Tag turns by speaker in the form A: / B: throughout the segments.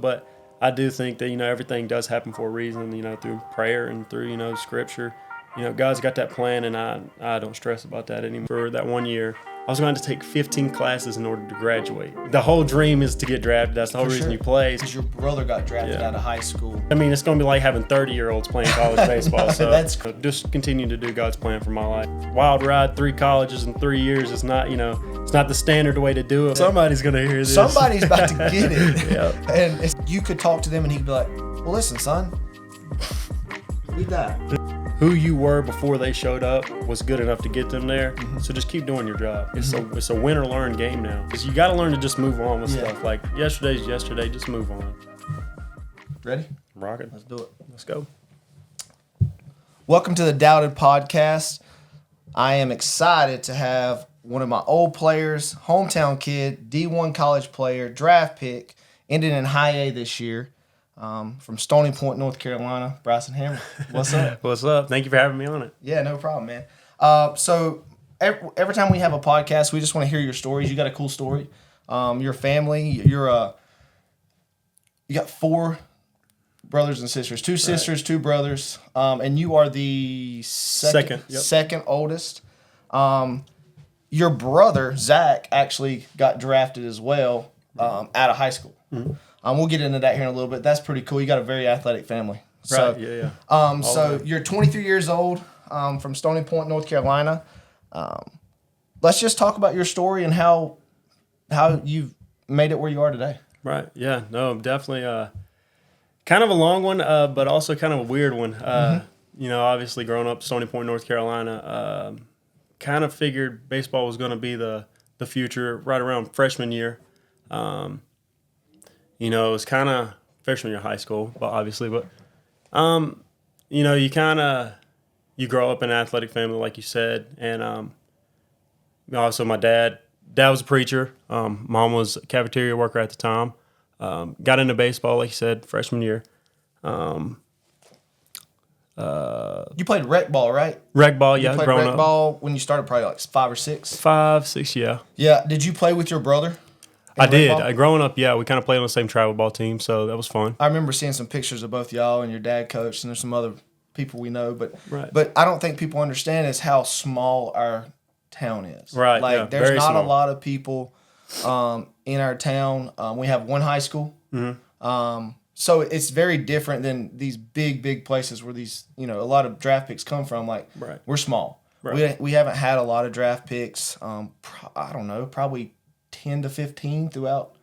A: but I do think that, everything does happen for a reason, through prayer and through, scripture. God's got that plan, and I don't stress about that anymore. For that 1 year, I was going to take 15 classes in order to graduate. The whole dream is to get drafted. That's the whole reason you play.
B: Because your brother got drafted out of high school.
A: I mean, it's going to be like having 30-year-olds playing college baseball. So
B: that's
A: just continue to do God's plan for my life. Wild ride, 3 colleges in 3 years. It's not, it's not the standard way to do it. Somebody's going to hear this.
B: Somebody's about to get it.
A: Yep.
B: And you could talk to them and he'd be like, well, listen, son, read that.
A: Who you were before they showed up was good enough to get them there. So just keep doing your job. It's a win or learn game now. Because you got to learn to just move on with stuff. Like yesterday's yesterday, just move on.
B: Ready?
A: Rock it.
B: Let's do it.
A: Let's go.
B: Welcome to the Doubted Podcast. I am excited to have one of my old players, hometown kid, D1 college player, draft pick, ended in high A this year. From Stony Point, North Carolina, Bryson Hammer. What's up?
A: What's up? Thank you for having me on it.
B: Yeah, no problem, man. So every time we have a podcast, we just want to hear your stories. You got a cool story. Your family, you got 4 brothers and sisters, 2 sisters, 2 brothers, and you are the second oldest. Your brother, Zach, actually got drafted as well out of high school. Mm-hmm. We'll get into that here in a little bit. That's pretty cool. You got a very athletic family.
A: Right, yeah.
B: So you're 23 years old, from Stony Point, North Carolina. Let's just talk about your story and how you've made it where you are today.
A: Right, yeah. No, definitely kind of a long one, but also kind of a weird one. Obviously growing up Stony Point, North Carolina, kind of figured baseball was going to be the future right around freshman year. It was kind of freshman year of high school, obviously. But, you grow up in an athletic family, like you said. And also my dad was a preacher. Mom was a cafeteria worker at the time. Got into baseball, like you said, freshman year.
B: You played rec ball, right?
A: Rec ball, yeah.
B: You played rec ball when you started, probably like 5 or 6?
A: 5, 6, yeah.
B: Yeah. Did you play with your brother?
A: I did. Growing up, yeah, we kind of played on the same travel ball team, so that was fun.
B: I remember seeing some pictures of both y'all and your dad coached, and there's some other people we know, but
A: right.
B: But I don't think people understand is how small our town is.
A: Right.
B: Like
A: yeah,
B: there's not
A: small.
B: a lot of people in our town. We have 1 high school.
A: Mm-hmm.
B: So it's very different than these big places where these, a lot of draft picks come from. Like
A: right.
B: We're small.
A: Right.
B: We haven't had a lot of draft picks. I don't know, probably 10 to 15 throughout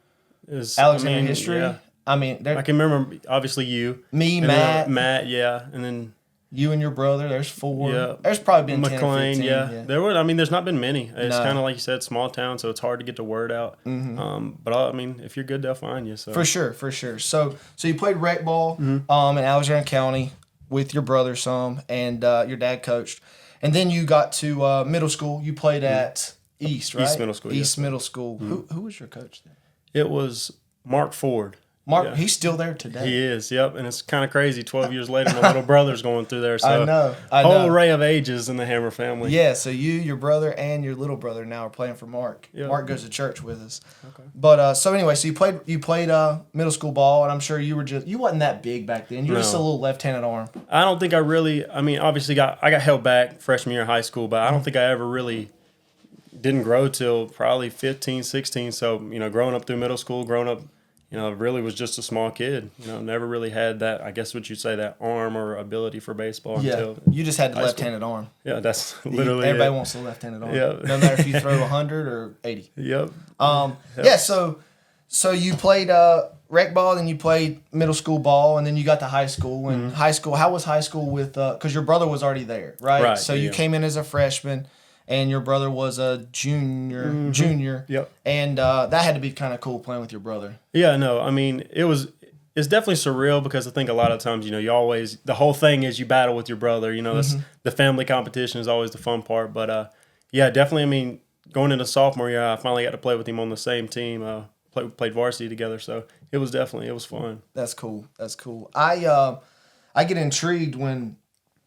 B: Alexander history.
A: Yeah.
B: I mean,
A: I can remember obviously you,
B: me,
A: Matt, yeah, and then
B: you and your brother. There's 4.
A: Yeah,
B: there's probably been
A: McLean.
B: 10 or 15.
A: Yeah, there were. I mean, there's not been many. It's kind of like you said, small town, so it's hard to get the word out.
B: Mm-hmm.
A: But if you're good, they'll find you. So
B: for sure. So you played rec ball in Alexander County with your brother some, and your dad coached, and then you got to middle school. You played at East, right?
A: East Middle School.
B: East Middle School. Who was your coach then?
A: It was Mark Ford.
B: Mark, he's still there today.
A: He is, yep. And it's kind of crazy. 12 years later, my little brother's going through there. So
B: I know.
A: Whole array of ages in the Hammer family.
B: Yeah, so you, your brother, and your little brother now are playing for Mark.
A: Yep.
B: Mark goes to church with us.
A: Okay.
B: But so anyway, so you played middle school ball, and I'm sure you wasn't that big back then. You were just a little left-handed arm.
A: I don't think obviously I got held back freshman year of high school, but I don't think I ever really didn't grow till probably 15, 16. So, growing up through middle school, really was just a small kid. Never really had that, I guess what you'd say, that arm or ability for baseball until
B: you just had the left-handed arm.
A: Yeah, that's literally
B: everybody wants the left-handed arm.
A: Yeah.
B: No matter if you throw 100 or 80.
A: Yep.
B: Yeah, so you played rec ball, then you played middle school ball, and then you got to high school. And high school, how was high school with because your brother was already there, right?
A: Right.
B: So you came in as a freshman. And your brother was a junior.
A: Yep.
B: And that had to be kind of cool playing with your brother.
A: Yeah, no, I mean, it's definitely surreal because I think a lot of times, you always, the whole thing is you battle with your brother, that's the family competition is always the fun part. But yeah, definitely, I mean, going into sophomore year, I finally got to play with him on the same team, played varsity together. So it was fun.
B: That's cool. I get intrigued when,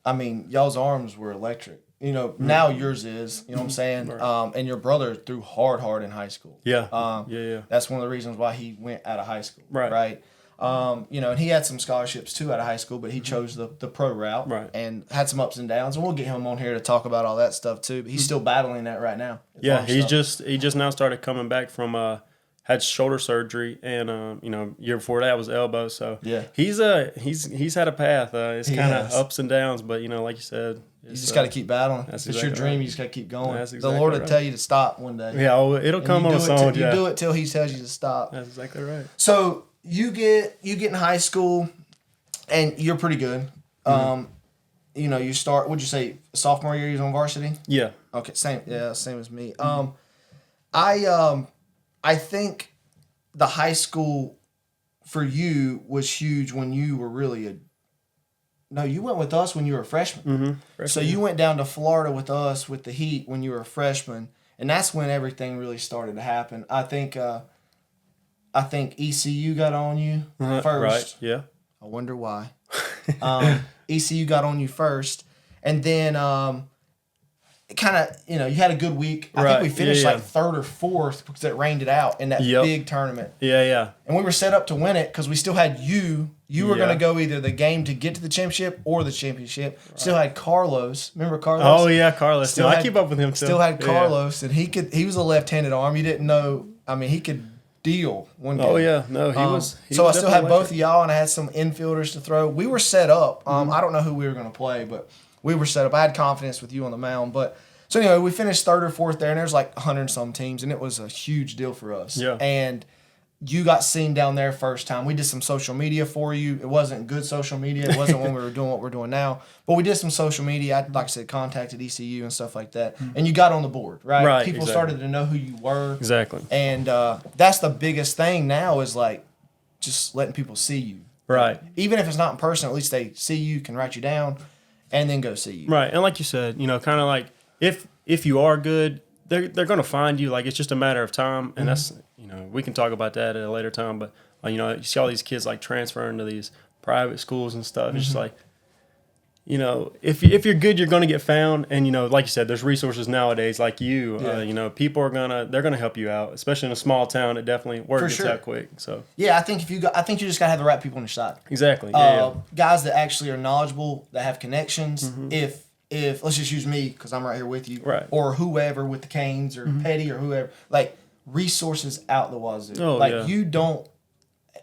B: y'all's arms were electric. Now yours is, what I'm saying?
A: Right.
B: And your brother threw hard in high school.
A: Yeah. Yeah.
B: That's one of the reasons why he went out of high school.
A: Right.
B: Right. And he had some scholarships too out of high school, but he chose the pro route and had some ups and downs. And we'll get him on here to talk about all that stuff too. But he's still battling that right now.
A: Yeah, he just now started coming back from had shoulder surgery, and year before that was elbow. So he's had a path. It's kind of ups and downs, but like you said.
B: You just got to keep battling. If it's your dream, you just got to keep going.
A: That's
B: exactly the Lord will tell you to stop one day.
A: Yeah, it'll come on its own.
B: You do it till He tells you to stop.
A: That's exactly right.
B: So you get in high school, and you're pretty good. You start. Would you say sophomore year? You was on varsity.
A: Yeah.
B: Okay. Same as me. I think the high school for you was huge when you were really No, you went with us when you were a freshman. So you went down to Florida with us with the Heat when you were a freshman, and that's when everything really started to happen. I think ECU got on you first.
A: Right, yeah.
B: I wonder why. ECU got on you first, and then kind of, you had a good week. I think we finished like third or fourth because it rained it out in that big tournament.
A: Yeah.
B: And we were set up to win it because we still had you. You were going to go either the game to get to the championship or the championship. Right. Still had Carlos. Remember Carlos?
A: Oh, yeah, Carlos. I keep up with him too.
B: Still had Carlos, and he was a left-handed arm. You didn't know. I mean, he could deal one game.
A: Oh, yeah. No, he was.
B: So I still had both of y'all, and I had some infielders to throw. We were set up. I don't know who we were going to play, but we were set up. I had confidence with you on the mound. But so anyway, we finished third or fourth there, and there's like 100-some teams, and it was a huge deal for us.
A: Yeah.
B: And you got seen down there first time. We did some social media for you. It wasn't good social media. It wasn't when we were doing what we're doing now. But we did some social media. I, like I said, contacted ECU and stuff like that. And you got on the board, right?
A: Right.
B: People started to know who you were.
A: Exactly.
B: And that's the biggest thing now is like just letting people see you.
A: Right.
B: Even if it's not in person, at least they see you, can write you down, and then go see you.
A: Right. And like you said, kind of like if you are good, they're going to find you. Like, it's just a matter of time. And that's, we can talk about that at a later time. But, you see all these kids, like, transferring to these private schools and stuff. It's just like, if you're good, you're going to get found. And, like you said, there's resources nowadays like you.
B: Yeah.
A: People are they're going to help you out. Especially in a small town, it definitely works out quick. So
B: yeah, I think you just got to have the right people on your side.
A: Exactly.
B: Guys that actually are knowledgeable, that have connections. If let's just use me because I'm right here with you,
A: right,
B: or whoever with the Canes or Petty or whoever, like resources out the wazoo. You don't.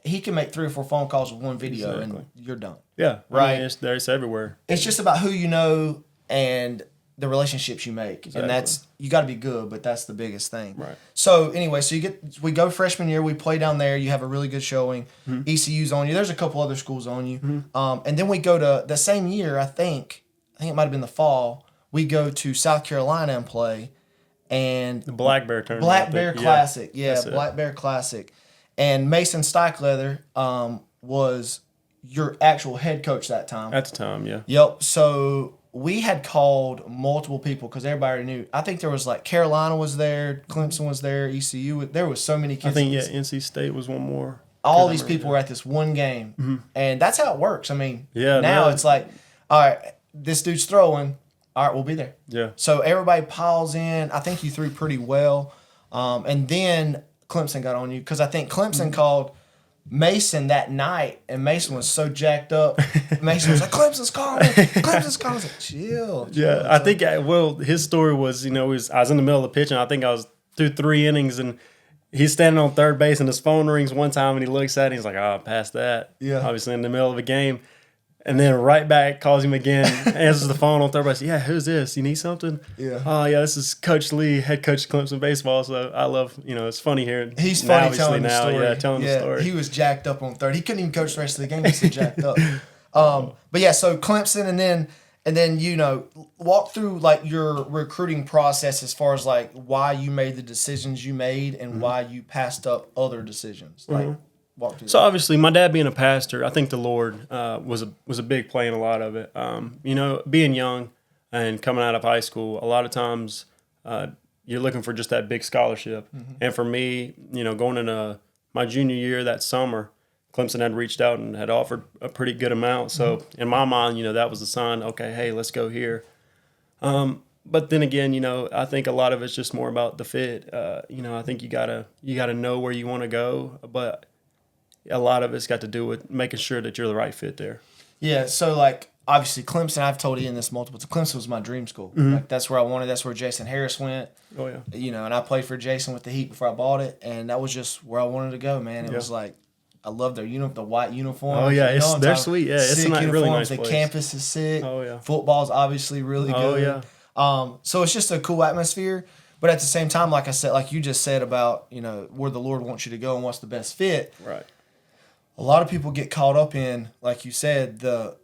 B: He can make 3 or 4 phone calls with one video and you're done.
A: Yeah,
B: right.
A: It's everywhere.
B: It's just about who you know and the relationships you make, and that's you got to be good, but that's the biggest thing.
A: Right.
B: So anyway, we go freshman year, we play down there. You have a really good showing. ECU's on you. There's a couple other schools on you, and then we go to the same year. I think it might have been the fall. We go to South Carolina and play, and
A: the Black Bear tournament.
B: Black Bear Classic, Black Bear Classic, and Mason Steichleather was your actual head coach that time.
A: At the time, yeah.
B: Yep. So we had called multiple people because everybody already knew. I think there was like Carolina was there, Clemson was there, ECU. There was so many kids.
A: I think NC State was one more.
B: All these people were at this one game, and that's how it works. I mean, now it's like, all right, this dude's throwing. All right, we'll be there.
A: Yeah.
B: So everybody piles in. I think you threw pretty well, and then Clemson got on you because I think Clemson called Mason that night, and Mason was so jacked up. Mason was like, Clemson's calling. I was like, chill.
A: Yeah, I think, his story was, I was in the middle of the pitch, and I think I was through 3 innings, and he's standing on third base, and his phone rings one time, and he looks at it, and he's like, past that. Yeah. Obviously in the middle of a game. And then right back, calls him again, answers the phone on third base. Yeah, who's this? You need something?
B: Yeah.
A: Oh, yeah, this is Coach Lee, head coach of Clemson baseball. So I love, it's funny hearing.
B: He's funny telling the story.
A: Yeah, telling the story.
B: He was jacked up on third. He couldn't even coach the rest of the game. He was so jacked up. But yeah, so Clemson, and then walk through like your recruiting process as far as like why you made the decisions you made and why you passed up other decisions. Like.
A: So obviously, my dad being a pastor, I think the Lord was a big play in a lot of it. Being young and coming out of high school, a lot of times you're looking for just that big scholarship. And for me, going into my junior year that summer, Clemson had reached out and had offered a pretty good amount. So in my mind, that was the sign. Okay, hey, let's go here. But then again, I think a lot of it's just more about the fit. I think you gotta know where you want to go, but a lot of it's got to do with making sure that you're the right fit there.
B: Yeah, so like obviously Clemson, I've told Ian this multiple times. Clemson was my dream school.
A: Mm-hmm.
B: Like that's where I wanted. That's where Jason Harris went.
A: Oh yeah.
B: And I played for Jason with the Heat before I bought it, and that was just where I wanted to go, man. It was like I love their the white uniforms.
A: Oh yeah, they're sweet. Yeah, it's a really nice place.
B: The campus is sick.
A: Oh yeah.
B: Football's obviously really good.
A: Oh yeah.
B: So it's just a cool atmosphere. But at the same time, like I said, like you just said about, where the Lord wants you to go and what's the best fit.
A: Right.
B: A lot of people get caught up in, like you said, the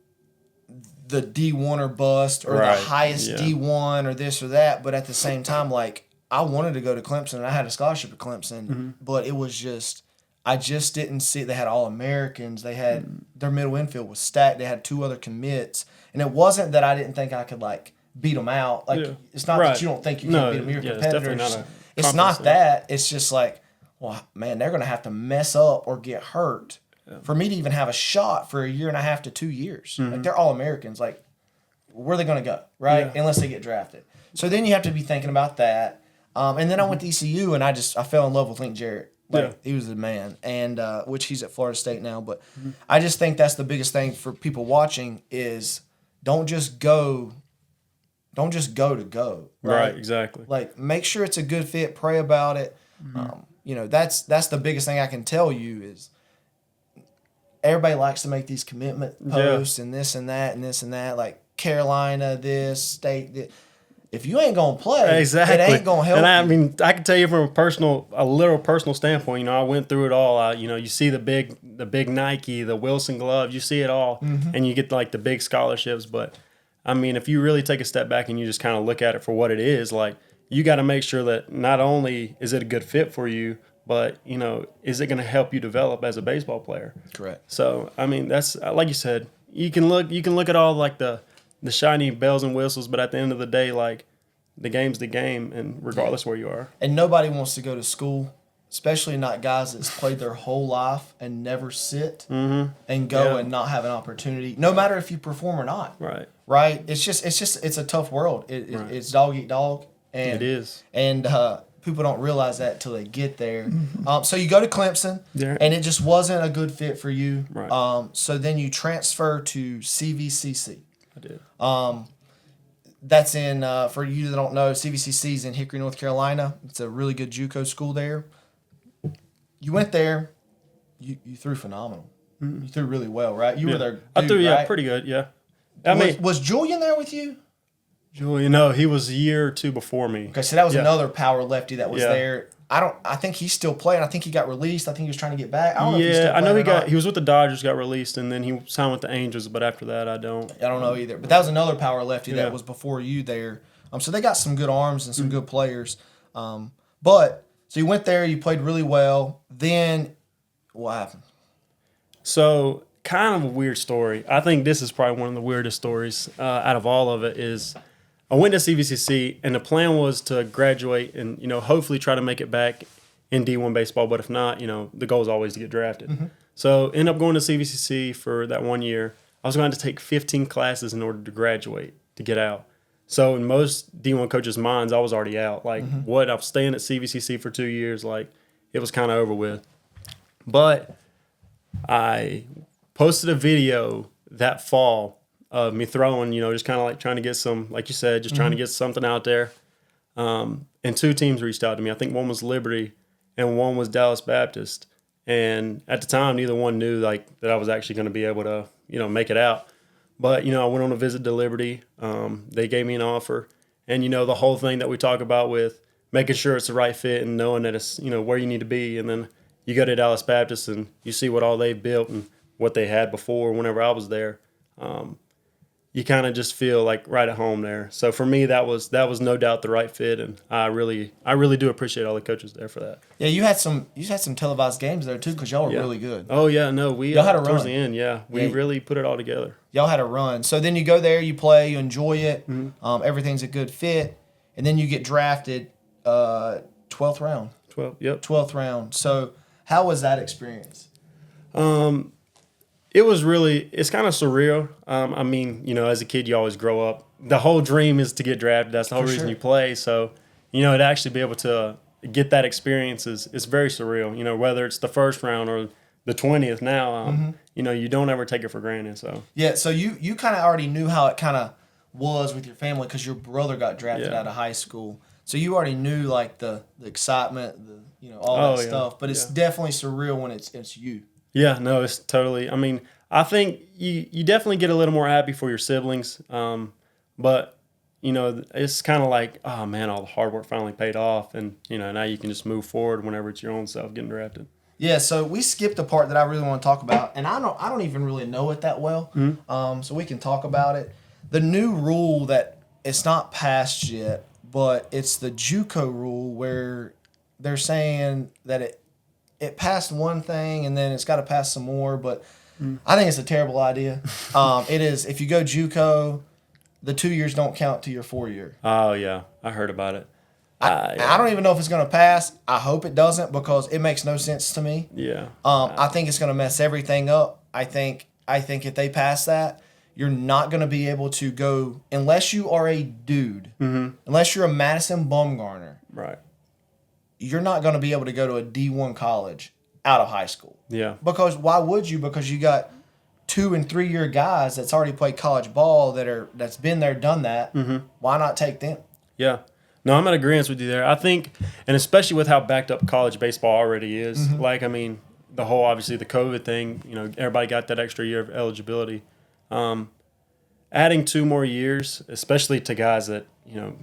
B: D1 or bust or the highest D1 or this or that. But at the same time, like I wanted to go to Clemson and I had a scholarship at Clemson, but it was just, I just didn't see, they had All-Americans. They had, their middle infield was stacked. They had 2 other commits. And it wasn't that I didn't think I could like beat them out. Like it's not that you don't think you can beat them. You're a competitor. It's not that. It's just like, well, man, they're going to have to mess up or get hurt for me to even have a shot for a year and a half to 2 years. Like they're All-Americans. Like where are they going to go, right? Unless they get drafted. So then you have to be thinking about that. And then I went to ECU and I fell in love with Link Jarrett. Like he was the man, and which he's at Florida State now. But I just think that's the biggest thing for people watching is don't just go to go. Right,
A: exactly.
B: Like make sure it's a good fit. Pray about it. That's the biggest thing I can tell you is everybody likes to make these commitment posts and this and that and this and that. Like Carolina, this state. This. If you ain't gonna play, it ain't gonna help.
A: And I mean, I can tell you from a literal personal standpoint. I went through it all. You see the big Nike, the Wilson glove. You see it all, and you get like the big scholarships. But I mean, if you really take a step back and you just kind of look at it for what it is, like you got to make sure that not only is it a good fit for you, but is it going to help you develop as a baseball player?
B: Correct.
A: So I mean, that's like you said. You can look at all like the shiny bells and whistles, but at the end of the day, like the game's the game, and regardless where you are.
B: And nobody wants to go to school, especially not guys that's played their whole life and never sit and go and not have an opportunity, no matter if you perform or not.
A: Right.
B: Right. It's a tough world. It's dog eat dog. And
A: it is.
B: And people don't realize that until they get there. So you go to Clemson, and it just wasn't a good fit for you.
A: Right.
B: So then you transfer to CVCC.
A: I did.
B: That's in, for you that don't know, CVCC is in Hickory, North Carolina. It's a really good JUCO school there. You went there. You threw phenomenal. You threw really well, right? You were there. Dude,
A: I threw,
B: right?
A: pretty good, yeah.
B: Was Julian there with you?
A: Julian, no, he was a year or two before me.
B: Okay, so that was another power lefty that was there. I think he's still playing. I think he got released. I think he was trying to get back. I don't know if he's still playing.
A: He was with the Dodgers, got released, and then he signed with the Angels, but after that I don't
B: know either. But that was another power lefty that was before you there. So they got some good arms and some good players. But so you went there, you played really well. Then what happened?
A: So kind of a weird story. I think this is probably one of the weirdest stories out of all of it is I went to CVCC, and the plan was to graduate and, hopefully try to make it back in D1 baseball. But if not, the goal is always to get drafted. So ended up going to CVCC for that 1 year. I was going to take 15 classes in order to graduate, to get out. So in most D1 coaches' minds, I was already out. Like, I was staying at CVCC for 2 years. Like, it was kind of over with. But I posted a video that fall of me throwing, just kind of like trying to get some, like you said, just trying to get something out there. And 2 teams reached out to me. I think one was Liberty and one was Dallas Baptist. And at the time, neither one knew like that I was actually going to be able to, make it out. But, I went on a visit to Liberty. They gave me an offer. And, the whole thing that we talk about with making sure it's the right fit and knowing that it's, where you need to be. And then you go to Dallas Baptist and you see what all they've built and what they had before whenever I was there. You kind of just feel like right at home there. So for me, that was no doubt the right fit, and I really do appreciate all the coaches there for that.
B: Yeah, you had some televised games there too because y'all were really good.
A: Oh yeah, no, y'all had a towards run. The end. We really put it all together.
B: Y'all had a run. So then you go there, you play, you enjoy it, everything's a good fit, and then you get drafted 12th round. 12th round. So how was that experience?
A: It's kind of surreal. I mean, as a kid, you always grow up. The whole dream is to get drafted. That's the whole reason you play. So, to actually be able to get that experience is very surreal. Whether it's the first round or the 20th now. You know, you don't ever take it for granted. So
B: yeah, so you kind of already knew how it kind of was with your family because your brother got drafted out of high school. So you already knew like the excitement, all that stuff. But it's definitely surreal when it's you.
A: Yeah, no, it's totally. I mean, I think you definitely get a little more happy for your siblings. But you know, it's kind of like, oh man, all the hard work finally paid off, and you know, now you can just move forward whenever it's your own self getting drafted.
B: Yeah, so we skipped a part that I really want to talk about, and I don't even really know it that well. So we can talk about it. The new rule that it's not passed yet, but it's the JUCO rule where they're saying that it passed one thing and then it's got to pass some more, but I think it's a terrible idea. It is. If you go JUCO, the 2 years don't count to your 4 year.
A: Oh yeah, I heard about it.
B: I don't even know if it's going to pass. I hope it doesn't because it makes no sense to me.
A: Yeah.
B: I think it's going to mess everything up. I think if they pass that, you're not going to be able to go unless you are a dude, unless you're a Madison Bumgarner.
A: Right.
B: You're not going to be able to go to a D1 college out of high school.
A: Yeah.
B: Because why would you? Because you got 2 and 3 year guys that's already played college ball that's been there, done that. Why not take them?
A: Yeah. No, I'm in agreement with you there. I think, and especially with how backed up college baseball already is, like, I mean, the whole, obviously, the COVID thing, you know, everybody got that extra year of eligibility. Adding 2 more years, especially to guys that, you know,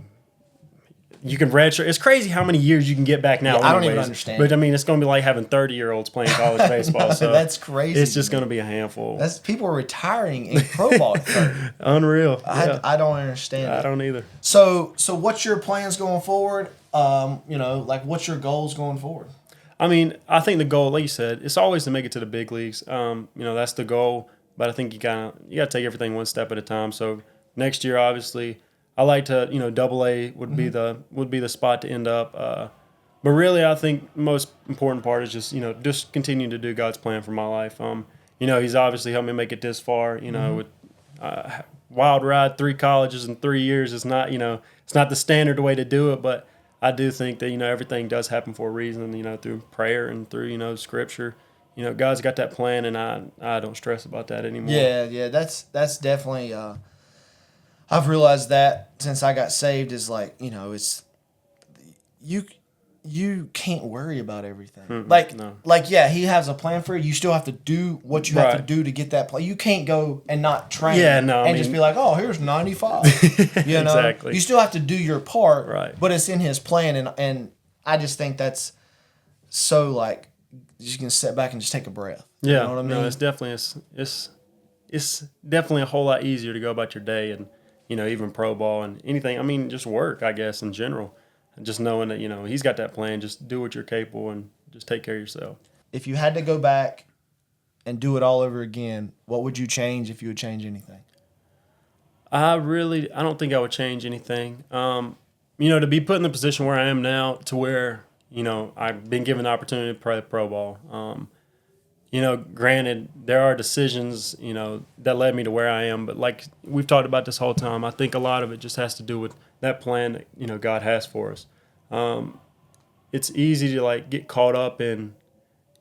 A: you can redshirt. It's crazy how many years you can get back now.
B: Yeah, I don't even understand.
A: But, I mean, it's going to be like having 30-year-olds playing college baseball. So
B: that's crazy.
A: It's just going to be a handful.
B: People are retiring in pro ball at 30.
A: Unreal.
B: I don't understand
A: I don't either.
B: So what's your plans going forward? What's your goals going forward?
A: I mean, I think the goal, like you said, it's always to make it to the big leagues. That's the goal. But I think you got to take everything one step at a time. So next year, obviously, I like to, AA would be the spot to end up. But really, I think the most important part is just continue to do God's plan for my life. He's obviously helped me make it this far. With wild ride, 3 colleges in 3 years is not, it's not the standard way to do it. But I do think that everything does happen for a reason. Through prayer and through Scripture. God's got that plan, and I don't stress about that anymore.
B: Yeah, that's definitely. I've realized that since I got saved is it's you can't worry about everything. He has a plan for you. You still have to do what you have to do to get that play. You can't go and not train just be like, oh, here's 95.
A: Exactly.
B: You still have to do your part,
A: right?
B: But it's in His plan, and I just think that's so you can sit back and just take a breath.
A: Yeah,
B: you know what I mean?
A: No, it's definitely a whole lot easier to go about your day and even pro ball and anything. I mean, just work, I guess, in general. And just knowing that He's got that plan. Just do what you're capable and just take care of yourself.
B: If you had to go back and do it all over again, what would you change if you would change anything?
A: I don't think I would change anything. To be put in the position where I am now, to where I've been given the opportunity to play pro ball. Granted, there are decisions, that led me to where I am. But like we've talked about this whole time, I think a lot of it just has to do with that plan that, God has for us. It's easy to get caught up in,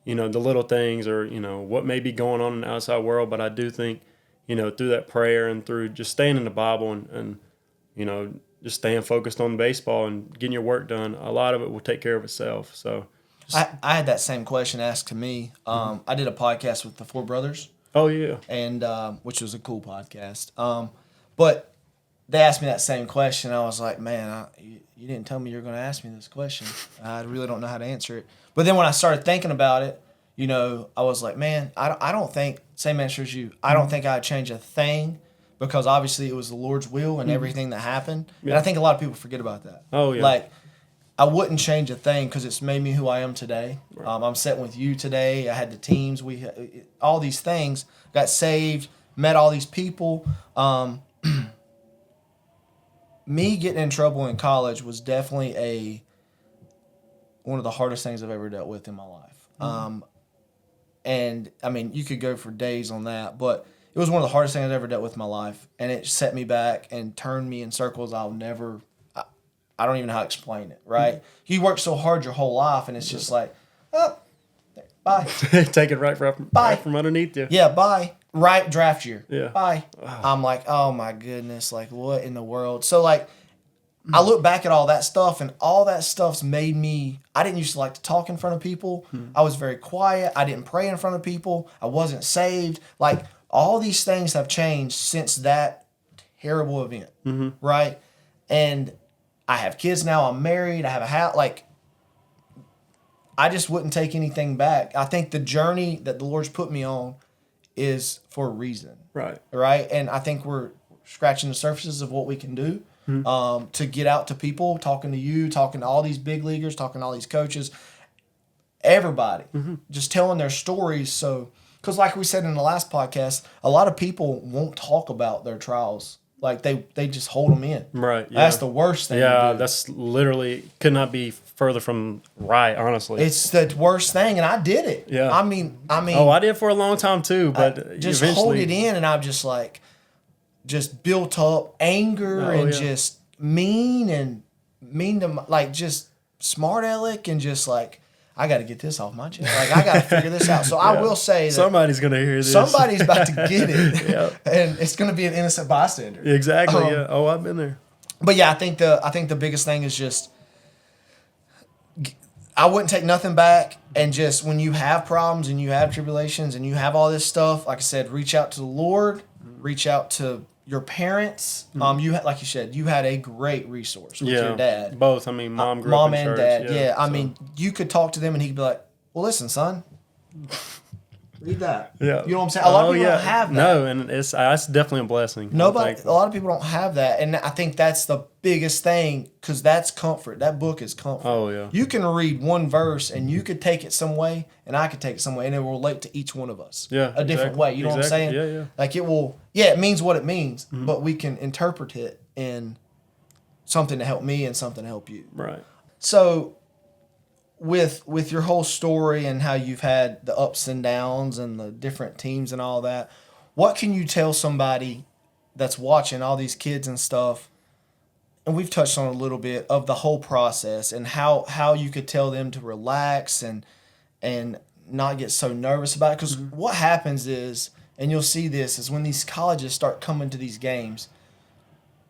A: the little things or, what may be going on in the outside world. But I do think, through that prayer and through just staying in the Bible and just staying focused on baseball and getting your work done, a lot of it will take care of itself. So
B: I had that same question asked to me. I did a podcast with the 4 brothers.
A: Oh, yeah.
B: And which was a cool podcast. But they asked me that same question. I was like, man, you didn't tell me you were going to ask me this question. I really don't know how to answer it. But then when I started thinking about it, I was like, man, I don't think, same answer as you, I don't think I'd change a thing. Because obviously it was the Lord's will and everything that happened. Yeah. And I think a lot of people forget about that.
A: Oh, yeah.
B: I wouldn't change a thing because it's made me who I am today. Right. I'm sitting with you today. I had the teams. All these things. Got saved, met all these people. Me getting in trouble in college was definitely one of the hardest things I've ever dealt with in my life. And, I mean, you could go for days on that, but it was one of the hardest things I've ever dealt with in my life, and it set me back and turned me in circles I'll never – I don't even know how to explain it, right? You work so hard your whole life, and it's just like, oh, Bye.
A: Take it right from underneath you.
B: Yeah, bye. Right draft year.
A: Yeah.
B: Bye. Wow. I'm like, oh my goodness, like what in the world? So like I look back at all that stuff, and all that stuff's made me, I didn't used to like to talk in front of people. I was very quiet. I didn't pray in front of people. I wasn't saved. Like all these things have changed since that terrible event. Right? And I have kids now. I'm married. I have a house. Like I just wouldn't take anything back. I think the journey that the Lord's put me on is for a reason.
A: Right.
B: Right. And I think we're scratching the surfaces of what we can do to get out to people, talking to you, talking to all these big leaguers, talking to all these coaches, everybody, just telling their stories. So, because like we said in the last podcast, a lot of people won't talk about their trials. Like they just hold them in.
A: Right. Yeah.
B: That's the worst thing.
A: Yeah,
B: to do.
A: that's literally could not be further from right, honestly.
B: It's the worst thing, and I did it.
A: Yeah.
B: I mean.
A: Oh, I did for a long time too, but
B: just
A: eventually
B: hold it in, and I'm just like, just built up anger and just mean to like just smart aleck and just like I got to get this off my chest. Like I got to figure this out. So I will say that
A: somebody's gonna hear this.
B: Somebody's about to get it, and it's gonna be an innocent bystander.
A: Exactly. Yeah. Oh, I've been there.
B: But yeah, I think the biggest thing is just I wouldn't take nothing back, and just when you have problems and you have tribulations and you have all this stuff, like I said, reach out to the Lord, reach out to your parents. You had, like you said, you had a great resource with your dad.
A: Both. I mean, mom grew up in
B: and
A: church.
B: dad. Yeah. I mean, you could talk to them and he'd be like, "Well, listen, son, read that."
A: Yeah.
B: You know what I'm saying? A lot of people don't have that.
A: No, and it's definitely a blessing.
B: A lot of people don't have that, and I think that's the biggest thing because that's comfort. That book is comfort.
A: Oh yeah.
B: You can read one verse and you could take it some way, and I could take it some way, and it will relate to each one of us.
A: Yeah.
B: A different way. You know what I'm saying?
A: Yeah, yeah.
B: Like it will. Yeah, it means what it means, but we can interpret it in something to help me and something to help you.
A: Right.
B: So, with your whole story and how you've had the ups and downs and the different teams and all that, what can you tell somebody that's watching all these kids and stuff? And we've touched on a little bit of the whole process and how you could tell them to relax and not get so nervous about it. Because what happens is, and you'll see this, is when these colleges start coming to these games,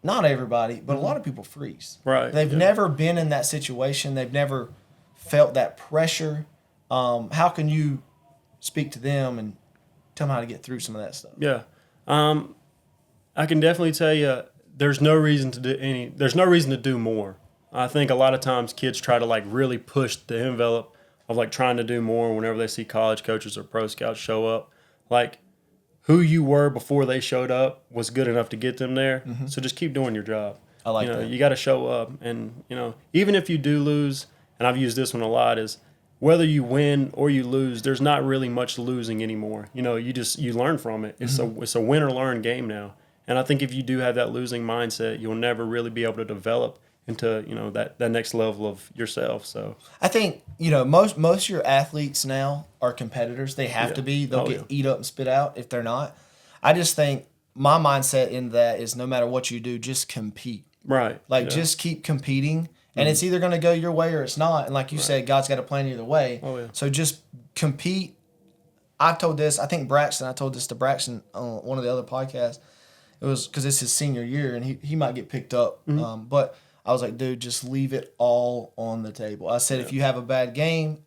B: not everybody, but a lot of people freeze.
A: Right.
B: They've never been in that situation. They've never felt that pressure. How can you speak to them and tell them how to get through some of that stuff?
A: Yeah. I can definitely tell you there's no reason to do more. I think a lot of times kids try to like really push the envelope of like trying to do more whenever they see college coaches or pro scouts show up. Like who you were before they showed up was good enough to get them there. So just keep doing your job.
B: I like that.
A: You got to show up, and even if you do lose, and I've used this one a lot, is whether you win or you lose, there's not really much losing anymore. You learn from it. It's a win or learn game now. And I think if you do have that losing mindset, you'll never really be able to develop into that next level of yourself. So
B: I think most of your athletes now are competitors. They have to be. They'll get eat up and spit out if they're not. I just think my mindset in that is no matter what you do, just compete.
A: Right.
B: Just keep competing, and it's either going to go your way or it's not. And like you said, God's got a plan either way.
A: Oh yeah.
B: So just compete. I told this to Braxton on one of the other podcasts. It was because it's his senior year, and he might get picked up. But I was like, dude, just leave it all on the table. I said, if you have a bad game,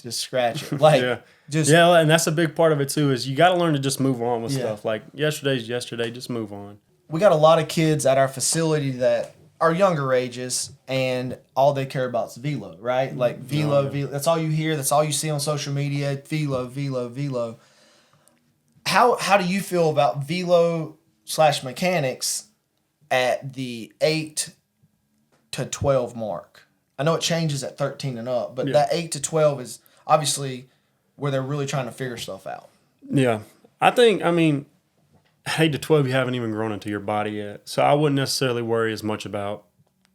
B: just scratch it.
A: And that's a big part of it too, is you got to learn to just move on with stuff. Like yesterday's yesterday, just move on.
B: We got a lot of kids at our facility that are younger ages, and all they care about is velo, right? Like velo. That's all you hear. That's all you see on social media. Velo. How do you feel about velo/mechanics at the 8 to 12 mark? I know it changes at 13 and up, but that 8 to 12 is obviously where they're really trying to figure stuff out. Yeah.
A: I mean, 8 to 12, you haven't even grown into your body yet. So I wouldn't necessarily worry as much about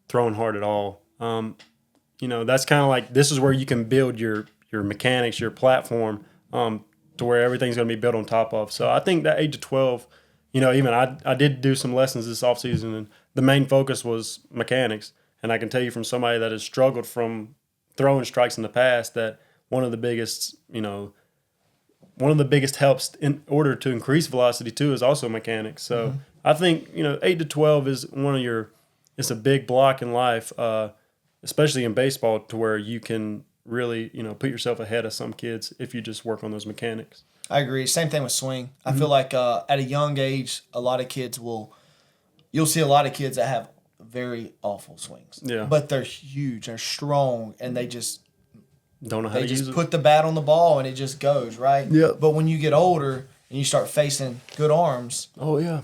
A: throwing hard at all. That's kind of like, this is where you can build your mechanics, your platform, to where everything's going to be built on top of. So I think that 8 to 12, even I did do some lessons this offseason, and the main focus was mechanics. And I can tell you from somebody that has struggled from throwing strikes in the past that one of the biggest, one of the biggest helps in order to increase velocity too is also mechanics. So I think 8 to 12 is it's a big block in life, especially in baseball, to where you can really put yourself ahead of some kids if you just work on those mechanics.
B: I agree. Same thing with swing. I feel like at a young age, a lot of kids you'll see a lot of kids that have very awful swings.
A: Yeah.
B: But they're huge, they're strong, and they just
A: don't know how to use it.
B: They just put the bat on the ball and it just goes, right?
A: Yeah.
B: But when you get older and you start facing good arms,
A: oh yeah,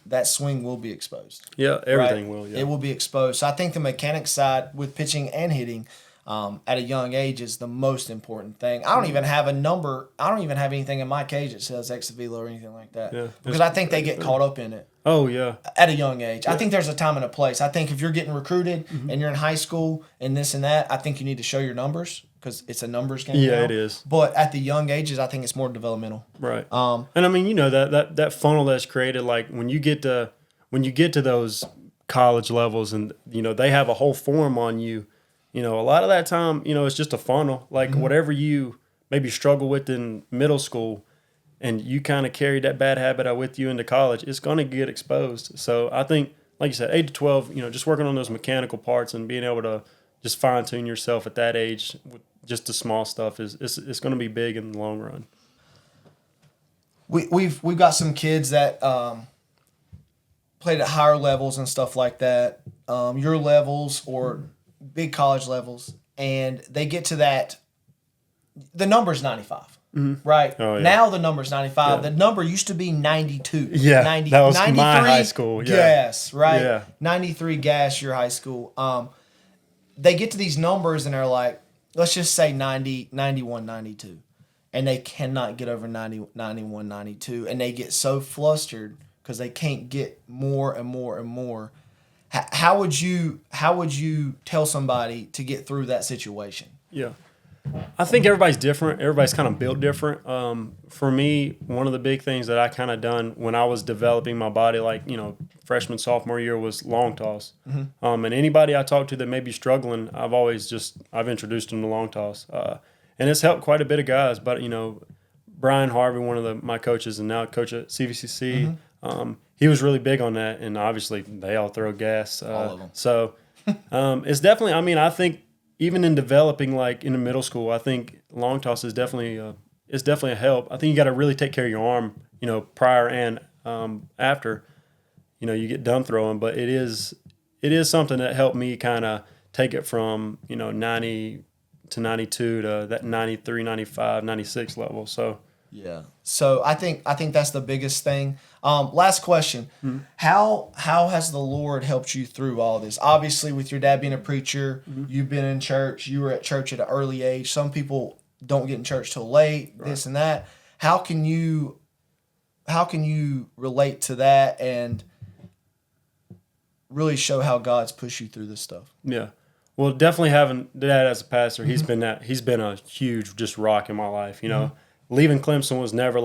B: that swing will be exposed.
A: Yeah, everything
B: right?
A: will. Yeah.
B: It will be exposed. So I think the mechanics side with pitching and hitting at a young age is the most important thing. I don't even have a number. I don't even have anything in my cage that says ex velo or anything like that.
A: Yeah.
B: Because I think they get caught up in it.
A: Oh yeah.
B: At a young age, I think there's a time and a place. I think if you're getting recruited and you're in high school and this and that, I think you need to show your numbers because it's a numbers game.
A: Yeah,
B: now.
A: it is.
B: But at the young ages, I think it's more developmental.
A: Right. And I mean, that funnel that's created, like when you get to those college levels, and they have a whole form on you. A lot of that time, it's just a funnel. Like whatever you maybe struggle with in middle school, and you kind of carry that bad habit out with you into college, it's going to get exposed. So I think, like you said, 8 to 12, just working on those mechanical parts and being able to just fine tune yourself at that age with just the small stuff it's going to be big in the long run.
B: We've got some kids that played at higher levels and stuff like that, your levels or big college levels, and they get to that. The number's 95. Right.
A: Oh, yeah.
B: Now the number's 95.
A: Yeah.
B: The number used to be 92.
A: Yeah,
B: 90,
A: that was
B: 93
A: my high school. Yeah.
B: Gas, right?
A: Yeah.
B: 93 gas, your high school. They get to these numbers and they're like, let's just say 90, 91, 92. And they cannot get over 90, 91, 92. And they get so flustered because they can't get more and more and more. How would you tell somebody to get through that situation?
A: Yeah. I think everybody's different. Everybody's kind of built different. For me, one of the big things that I kind of done when I was developing my body, like, freshman, sophomore year, was long toss. And anybody I talk to that may be struggling, I've introduced them to long toss. And it's helped quite a bit of guys. But, Brian Harvey, one of my coaches and now coach at CVCC, he was really big on that. And obviously they all throw gas.
B: All of them.
A: So it's definitely, I think, even in developing, like in the middle school, I think long toss is definitely a help. I think you got to really take care of your arm, prior and after, you get done throwing. But it is something that helped me kind of take it from 90 to 92 to that 93, 95, 96 level. So
B: yeah. So I think that's the biggest thing. Last question. How has the Lord helped you through all this? Obviously, with your dad being a preacher, you've been in church, you were at church at an early age. Some people don't get in church till late, right. This and that. How can you relate to that and really show how God's pushed you through this stuff?
A: Yeah. Well, definitely having dad as a pastor, he's been a huge just rock in my life, Leaving Clemson was never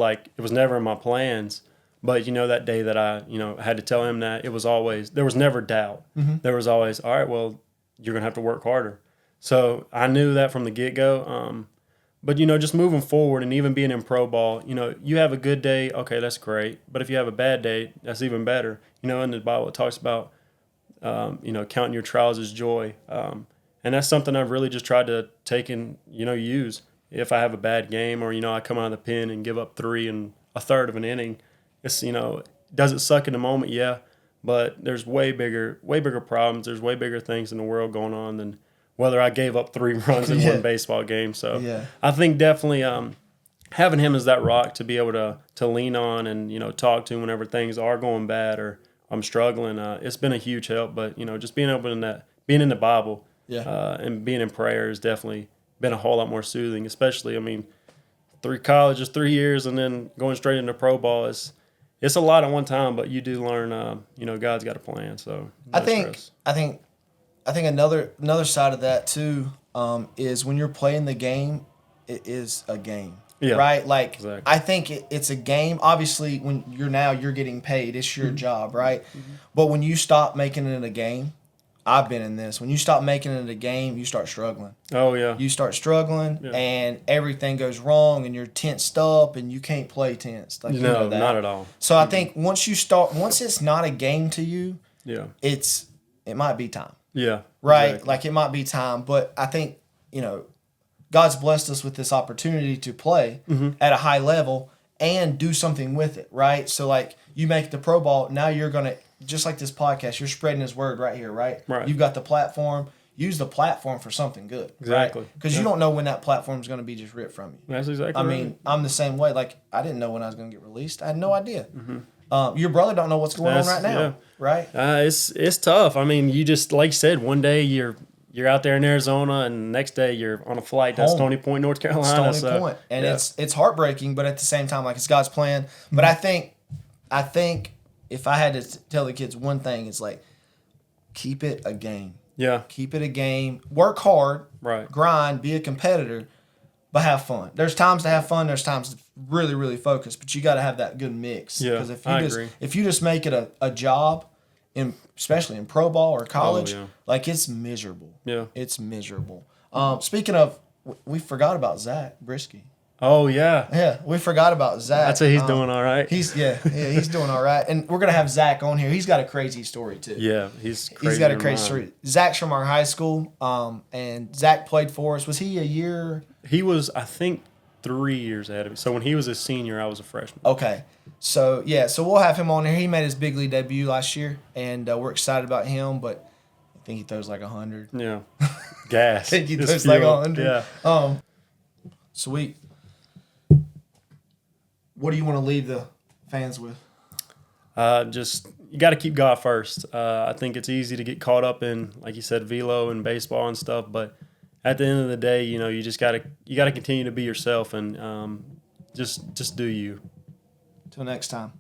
A: in my plans, but that day that I, had to tell him that, there was never doubt. There was always, all right, well, you're going to have to work harder. So I knew that from the get-go. But, just moving forward and even being in pro ball, you have a good day, okay, that's great. But if you have a bad day, that's even better. In the Bible it talks about, counting your trials as joy. And that's something I've really just tried to take and, use. If I have a bad game or, I come out of the pen and give up 3 in a third of an inning, it's, does it suck in the moment? Yeah. But there's way bigger problems. There's way bigger things in the world going on than whether I gave up 3 runs in one baseball game. So yeah. I think definitely having him as that rock to be able to lean on and, talk to whenever things are going bad or I'm struggling, it's been a huge help. But, just being able to being in the Bible and being in prayer has definitely been a whole lot more soothing, especially, 3 colleges, 3 years, and then going straight into pro ball it's a lot at one time, but you do learn, God's got a plan. So
B: I think another side of that too is when you're playing the game, it is a game, right? Like exactly. I think it's a game. Obviously, when you're getting paid, it's your job, right? But when you stop making it a game, I've been in this. When you stop making it a game, you start struggling.
A: Oh, yeah.
B: You start struggling, and everything goes wrong, and you're tensed up, and you can't play tensed. Like,
A: no, not at all.
B: So I think once it's not a game to you, it might be time.
A: Yeah.
B: Right?
A: Exactly.
B: Like, it might be time. But I think, God's blessed us with this opportunity to play at a high level and do something with it, right? So, like, you make the pro ball, now you're going to, just like this podcast, you're spreading his word right here, right?
A: Right.
B: You've got the platform. Use the platform for something good.
A: Exactly.
B: Because you don't know when that platform is going to be just ripped from you.
A: That's exactly
B: I
A: right.
B: mean, I'm the same way. Like, I didn't know when I was going to get released. I had no idea. Your brother don't know what's going on right now, right?
A: It's tough. I mean, you just, like you said, one day you're out there in Arizona, and the next day you're on a flight to Stony Point, North Carolina.
B: Stony Point. And it's heartbreaking, but at the same time, like, it's God's plan. But I think if I had to tell the kids one thing, it's like, keep it a game.
A: Yeah.
B: Keep it a game. Work hard.
A: Right.
B: Grind. Be a competitor, but have fun. There's times to have fun. There's times to really, really focus. But you got to have that good mix.
A: Yeah,
B: Because
A: agree.
B: if you just make it a job, especially in pro ball or college, like, it's miserable.
A: Yeah.
B: It's miserable. Speaking of, we forgot about Zach Brisky.
A: Oh, yeah.
B: Yeah, we forgot about Zach.
A: I'd say he's doing all right.
B: He's doing all right. And we're going to have Zach on here. He's got a crazy story, too.
A: Yeah, he's crazy.
B: He's got a crazy story. Zach's from our high school, and Zach played for us. Was he a year?
A: He was, I think, 3 years ahead of me. So when he was a senior, I was a freshman.
B: Okay. So we'll have him on here. He made his big league debut last year, and we're excited about him, but I think he throws like 100.
A: Yeah. Gas.
B: I think he throws like 100.
A: Yeah.
B: Sweet. What do you want to leave the fans with?
A: Just, you got to keep God first. I think it's easy to get caught up in, like you said, velo and baseball and stuff, but at the end of the day, you just got to continue to be yourself and just do you.
B: Till next time.